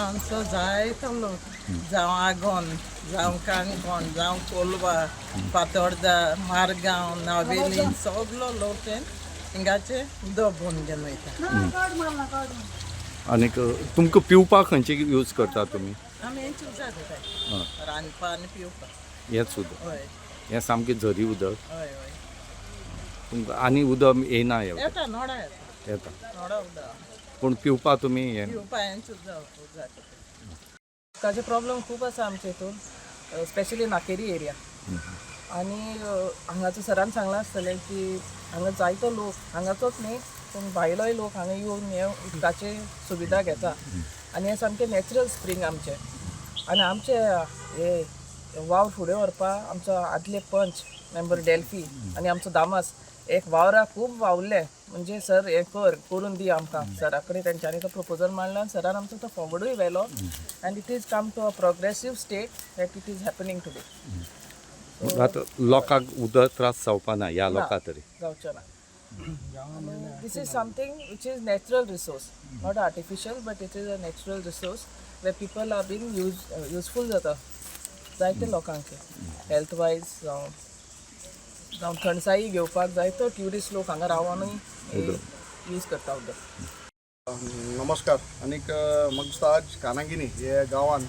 आमचो जायतो लोक जावं आगोन जावं काणकोण जावं कोलवा फातोर्डा मारगांव नावेली सगलो लोक हिंगाचे उदक भरून घेवन वयता. आनीक तुमकां पिवपाक खंयचे यूज करता तुमी? आमी हेंच उदक घेताय रांदपा आनी पिवपा. हेंच उदक? हय हें सामकें झरी उदक? हय हय. तुमकां आनी उदक येना? येता नोडा येता. येता नोडा उदक पूण पिवपा तुमी हें? पिवपा हेंच उदक उदकाचे प्रॉब्लेम खूब आसा आमचे हितून स्पेशली नाकेरी एरिया. आनी हांगाचो सरान सांगलां आसतलें की हांगा जायतो लोक हांगाचोच न्ही पूण भायलोय लोक हांगा येवन हे उदकाची सुविधा घेता. आनी हें सामकें नॅचरल स्प्रींग आमचें. आनी आमचे हे वावर फुडें व्हरपा आमचो आदले पंच मेंबर डेल्फी आनी आमचो दामास एक वावरा खूब वावुरले म्हणजे सर हें करून दी आमकां. सरा कडेन तेंच्यांनी तो प्रपोजल मांडलो आनी सरान आमचो तो फॉरवर्डूय व्हेलो आनी it is come to a progressive state that it is happening today. आतां लोकांक उदक त्रास जावपा ना ह्या लोकां तरी? जावचें ना. This is something which is natural resource, not artificial, but it is a natural resource where people are being useful जाता जायते लोकांक हेल्थ वायज जावं थंडसाई घेवपाक जायतो ट्युरिस्ट लोक हांगा रावूनय यूज करता उदक. नमस्कार. आनीक म्हाका दिसता आज कानागिनी हे गांवान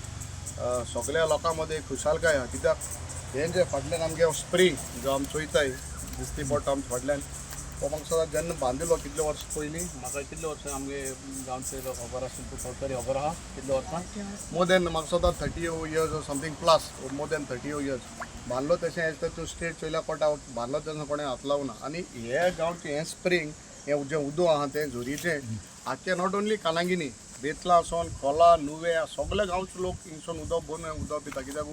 सगळ्या लोकां मदीं खुशालकाय आहा. कित्याक हें जे फाटल्यान आमगे स्प्रींग जो आमी चोयताय दिसती पडटा आमच्या फाटल्यान तो म्हाका दिसता जेन्ना बांदिल्लो कितले वर्स पयलीं म्हाका कितले वर्स आमगे गांवचे लोक खबर आसता तुका तरी खबर आहा कितले वर्सां? मोर देन म्हाका दिसता 30 years or something plus more than 30 years बांदलो तशें हेज तूं स्टेट चोयल्या कोटा बांदलो तेन्ना कोणें हात लावना. आनी हे गांवचें हें स्प्रींग हें जें उदक आहा तें झोरीचें आख्खें नॉट ओन्ली कानागिनी बेतला आसोन खोला नुवे सगळे गांवचे लोक हिंगसून उदक भरून उदक पिता. कित्याक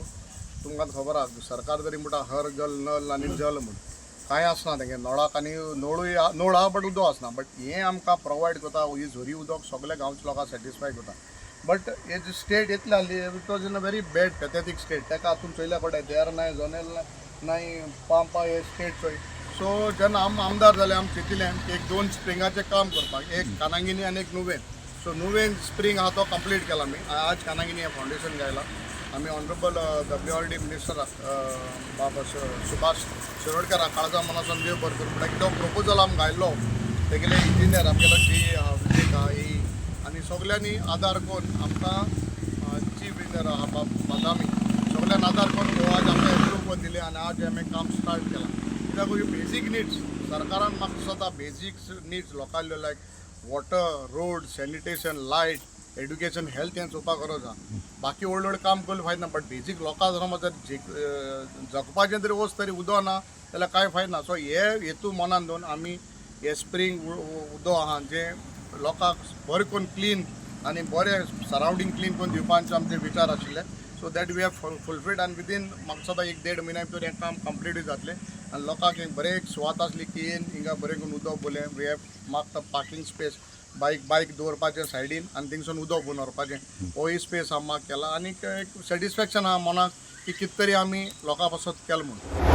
तुमकां खबर आहा सरकार तरी म्हणटा हर जल नल आनी जल म्हूण कांय आसना तेंगे नळाक आनी नळ आहा बट उदक आसना. बट हें आमकां प्रोवायड करता ही झोरी उदक सगळे गांवच्या लोकांक सॅटिस्फाय करता. बट हे जे स्टेट येतले आहली it was in a very bad pathetic state. ताका हातून चोयल्या पडटा देर नाय जोनेल नाय पांपा हे स्टेट चोय. सो जेन्ना आमदार जाले आमी चिंतिल्लें की एक 2 स्प्रिंगाचें काम करपाक एक कानागिनी आनी एक नुवेन. सो नुवेन स्प्रींग आहा तो कंप्लीट केला आमी आज कानागिनी हें फावंडेशन घायलां आमी ऑनरेबल WRD मिनिस्टर बाबा सुभाष शिरोडकर काळजा मनासून देव बरें करूं. म्हणल्यार तो प्रपोजल आमी घायल्लो तेगेले इंजिनियर आमगेलो जी आहा विवेक आहा ही आनी सगल्यांनी आदार करून आमकां चीफ इंजिनियर आहा बादामी सगळ्यांनी आदार करून हो आज आमकां एप्रूव दिले आनी आज आमी काम स्टार्ट केलां. कित्याक ह्यो बेजीक निड्स सरकारान म्हाका दिसता बेजीक निड्स लोकांल्यो like water road sanitation light education health हें चोवपाक गरज आहा. बाकी व्हड व्हड काम करून फायद ना बट बेजीक लोकां जर जगपाचें तरी वस्त तरी उदक ना जाल्यार कांय फायद ना. सो हे हेतू मनान दवरून आमी हे स्प्रींग उदक आहा जें लोकांक बरें करून क्लीन आनी बरें सरावंडींग क्लीन करून दिवपाचें आमचे विचार आशिल्ले. So that we have fulfilled आनी विदीन म्हाका दिसता 1-1.5 म्हयन्या भितर हें काम कंप्लीट जातलें आनी लोकांक एक बरें एक सुवात आसली की हिंगा बरें करून उदक बोलें वी हॅव मागता पार्किंग स्पेस बायक दवरपाचें सायडीन आनी थिंगसून उदक भरून व्हरपाचें होय स्पेस आमी केला आनी एक सॅटिस्फॅक्शन आहा मनाक की कितें तरी आमी लोकां पासत केलां म्हणून.